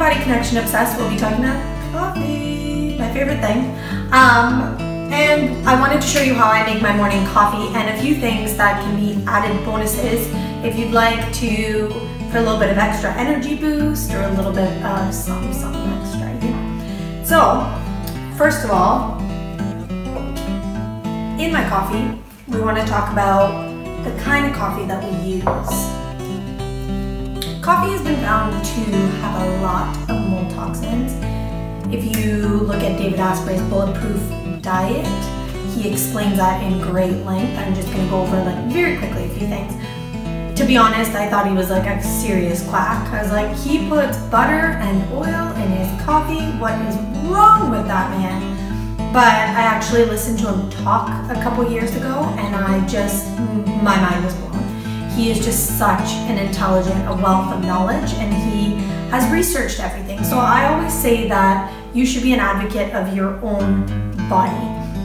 Body Connection Obsessed, we'll be talking about coffee, my favorite thing. And I wanted to show you how I make my morning coffee and a few things that can be added bonuses if you'd like to, for a little bit of extra energy boost or a little bit of something extra, you know. So, first of all, in my coffee, we want to talk about the kind of coffee that we use. Coffee has been found to have a lot of mold toxins. If you look at David Asprey's Bulletproof Diet, he explains that in great length. I'm just going to go over very quickly a few things. To be honest, I thought he was a serious quack. I was like, he puts butter and oil in his coffee. What is wrong with that man? But I actually listened to him talk a couple years ago and my mind was blown. He is just such an intelligent, a wealth of knowledge, and he has researched everything. So I always say that you should be an advocate of your own body.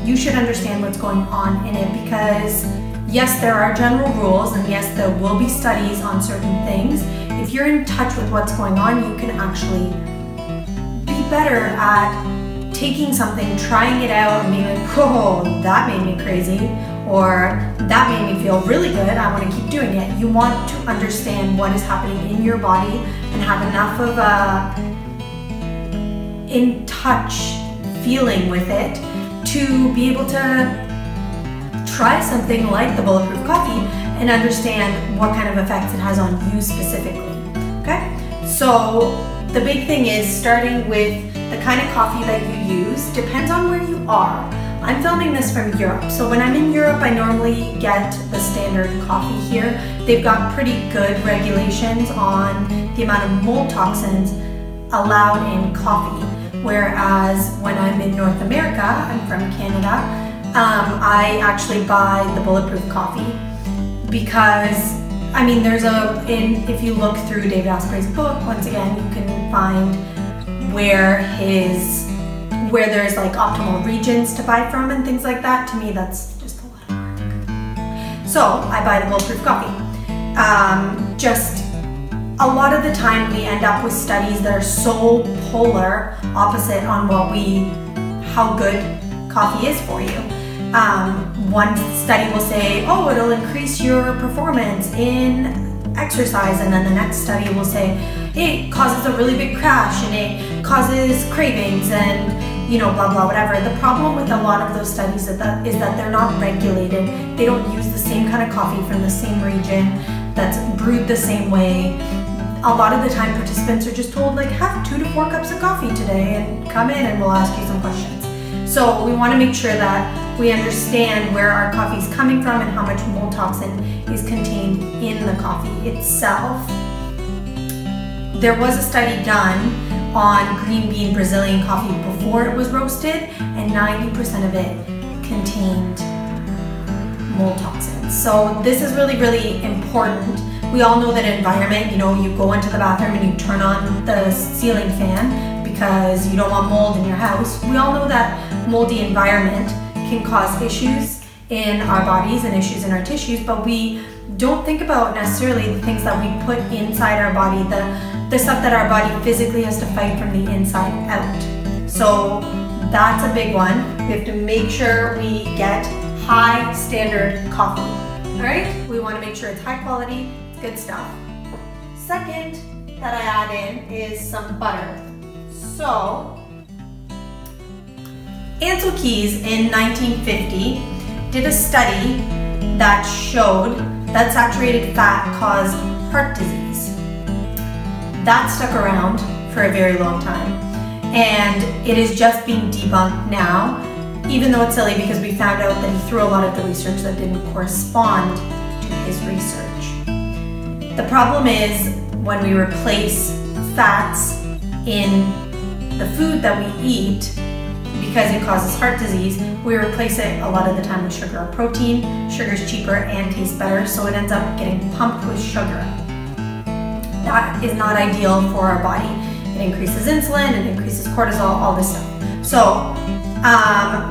You should understand what's going on in it because yes, there are general rules and yes, there will be studies on certain things. If you're in touch with what's going on, you can actually be better at taking something, trying it out, and being like, oh, that made me crazy, or that made me feel really good, I want to keep doing it. You want to understand what is happening in your body and have enough of a in touch feeling with it to be able to try something like the Bulletproof Coffee and understand what kind of effects it has on you specifically, okay? So the big thing is starting with the kind of coffee that you use depends on where you are. I'm filming this from Europe, so when I'm in Europe, I normally get the standard coffee here. They've got pretty good regulations on the amount of mold toxins allowed in coffee, whereas when I'm in North America, I'm from Canada, I actually buy the Bulletproof Coffee because, I mean, if you look through David Asprey's book, once again, you can find where there's optimal regions to buy from and things like that. To me, that's just a lot of work. So I buy the Bulletproof Coffee. Just a lot of the time we end up with studies that are so polar opposite on how good coffee is for you. One study will say, oh, it'll increase your performance in exercise, and then the next study will say it causes a really big crash and it causes cravings and blah blah whatever. The problem with a lot of those studies is that they're not regulated. They don't use the same kind of coffee from the same region that's brewed the same way. A lot of the time participants are just told have 2 to 4 cups of coffee today and come in and we'll ask you some questions. So we want to make sure that we understand where our coffee is coming from and how much mold toxin is contained in the coffee itself. There was a study done on green bean Brazilian coffee before it was roasted, and 90% of it contained mold toxins. So this is really, really important. We all know that environment, you go into the bathroom and you turn on the ceiling fan because you don't want mold in your house. We all know that moldy environment can cause issues in our bodies and issues in our tissues, but we don't think about necessarily the things that we put inside our body, the stuff that our body physically has to fight from the inside out. So that's a big one. We have to make sure we get high standard coffee, all right? We want to make sure it's high quality, it's good stuff. Second that I add in is some butter. So Ancel Keys in 1950 did a study that showed that saturated fat caused heart disease. That stuck around for a very long time, and it is just being debunked now, even though it's silly because we found out that he threw a lot of the research that didn't correspond to his research. The problem is when we replace fats in the food that we eat, because it causes heart disease, we replace it a lot of the time with sugar or protein. Sugar is cheaper and tastes better, so it ends up getting pumped with sugar. That is not ideal for our body. It increases insulin, it increases cortisol, all this stuff. So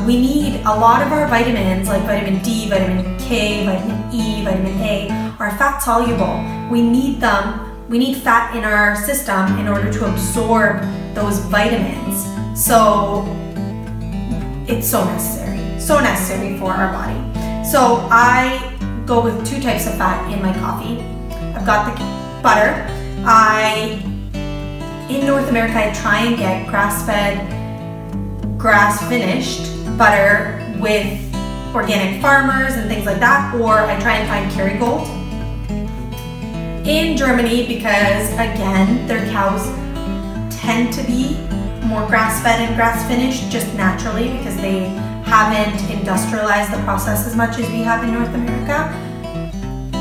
we need a lot of our vitamins like vitamin D, vitamin K, vitamin E, vitamin A are fat soluble. We need them we need fat in our system in order to absorb those vitamins. So it's so necessary for our body. So I go with 2 types of fat in my coffee. I've got the butter. In North America, I try and get grass-fed, grass-finished butter with organic farmers and things like that, or I try and find Kerrygold. In Germany, because again, their cows tend to be more grass-fed and grass-finished just naturally because they haven't industrialized the process as much as we have in North America,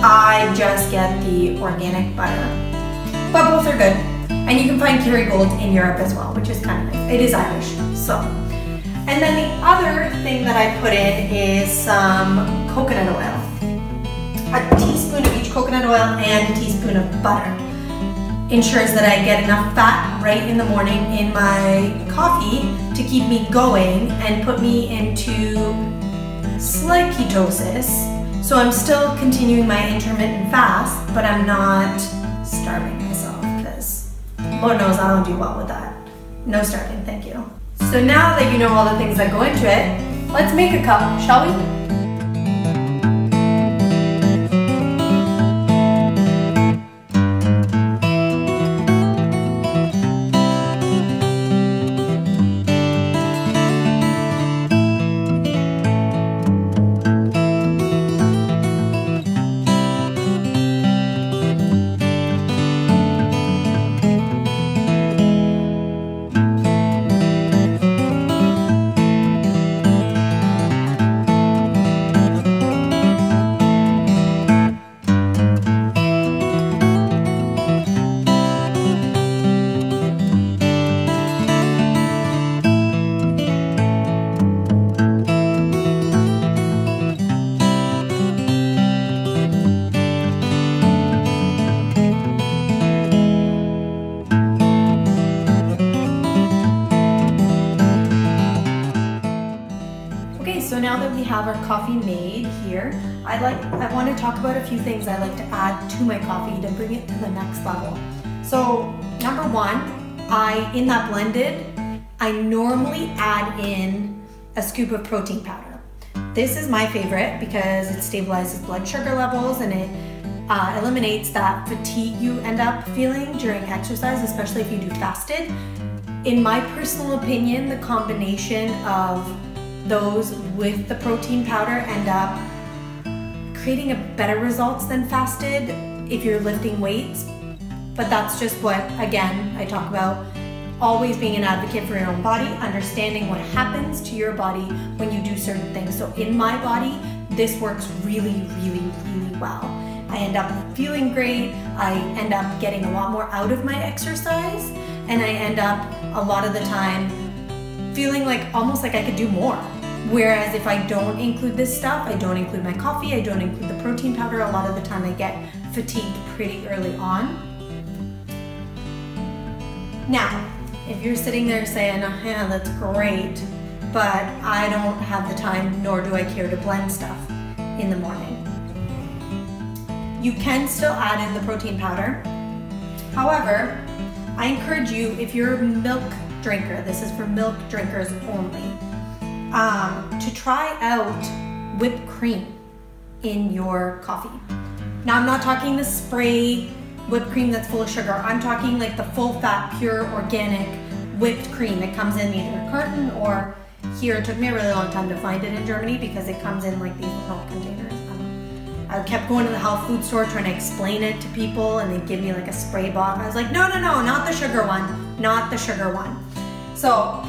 I just get the organic butter. But both are good. And you can find Kerrygold in Europe as well, which is kind of nice. It is Irish, so. And then the other thing that I put in is some coconut oil. A teaspoon of each coconut oil and a teaspoon of butter ensures that I get enough fat right in the morning in my coffee to keep me going and put me into slight ketosis. So I'm still continuing my intermittent fast, but I'm not starving myself because Lord knows I don't do well with that. No starving, thank you. So now that you know all the things that go into it, let's make a cup, shall we? So now that we have our coffee made here, I want to talk about a few things I like to add to my coffee to bring it to the next level. So number one, in that blended, I normally add in a scoop of protein powder. This is my favorite because it stabilizes blood sugar levels and it eliminates that fatigue you end up feeling during exercise, especially if you do fasted. In my personal opinion, the combination of those with the protein powder end up creating a better results than fasted if you're lifting weights. But that's just what, again, I talk about always being an advocate for your own body, understanding what happens to your body when you do certain things. So in my body, this works really, really, really well. I end up feeling great, I end up getting a lot more out of my exercise, and I end up a lot of the time feeling like almost like I could do more. Whereas if I don't include this stuff, I don't include my coffee, I don't include the protein powder, a lot of the time I get fatigued pretty early on. Now, if you're sitting there saying, oh, yeah, that's great, but I don't have the time, nor do I care to blend stuff in the morning. You can still add in the protein powder. However, I encourage you, if you're a milk drinker, this is for milk drinkers only, to try out whipped cream in your coffee. Now I'm not talking the spray whipped cream that's full of sugar. I'm talking like the full fat, pure, organic whipped cream. It comes in either a carton or here, it took me a really long time to find it in Germany because it comes in like these little containers. I kept going to the health food store trying to explain it to people and they'd give me like a spray bottle. I was like, no, no, no, not the sugar one, not the sugar one. So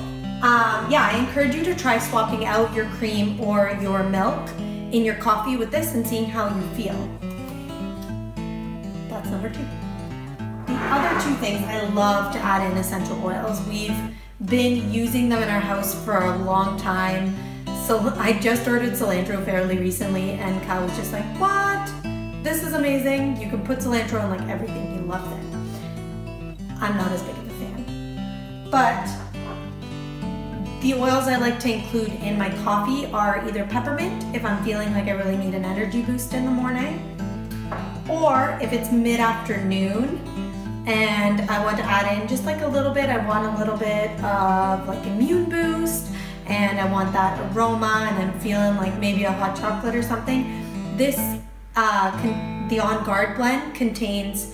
yeah, I encourage you to try swapping out your cream or your milk in your coffee with this and seeing how you feel. That's number two. The other two things I love to add in essential oils. We've been using them in our house for a long time. So I just ordered cilantro fairly recently and Kyle was just like, what? This is amazing. You can put cilantro on like everything. He loves it. I'm not as big of a fan. But the oils I like to include in my coffee are either peppermint, if I'm feeling like I really need an energy boost in the morning, or if it's mid-afternoon, and I want to add in just like a little bit. I want a little bit of like immune boost, and I want that aroma, and I'm feeling like maybe a hot chocolate or something. This, the On Guard blend contains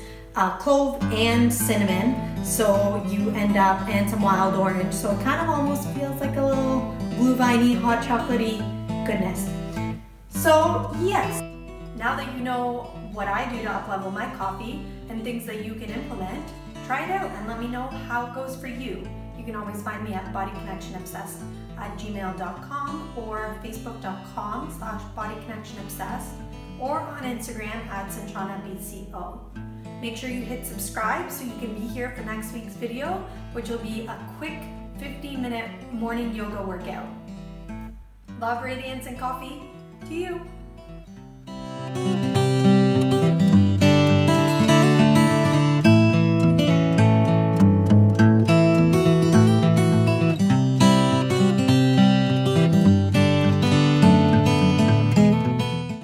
clove and cinnamon, so you end up, and some wild orange, so it kind of almost feels like a little blue-viney, hot chocolatey goodness. So yes, now that you know what I do to up-level my coffee and things that you can implement, try it out and let me know how it goes for you. You can always find me at bodyconnectionobsessed@gmail.com or facebook.com/bodyconnectionobsessed or on Instagram @CentranaBCO. Make sure you hit subscribe so you can be here for next week's video, which will be a quick 15-minute morning yoga workout. Love, radiance, and coffee to you.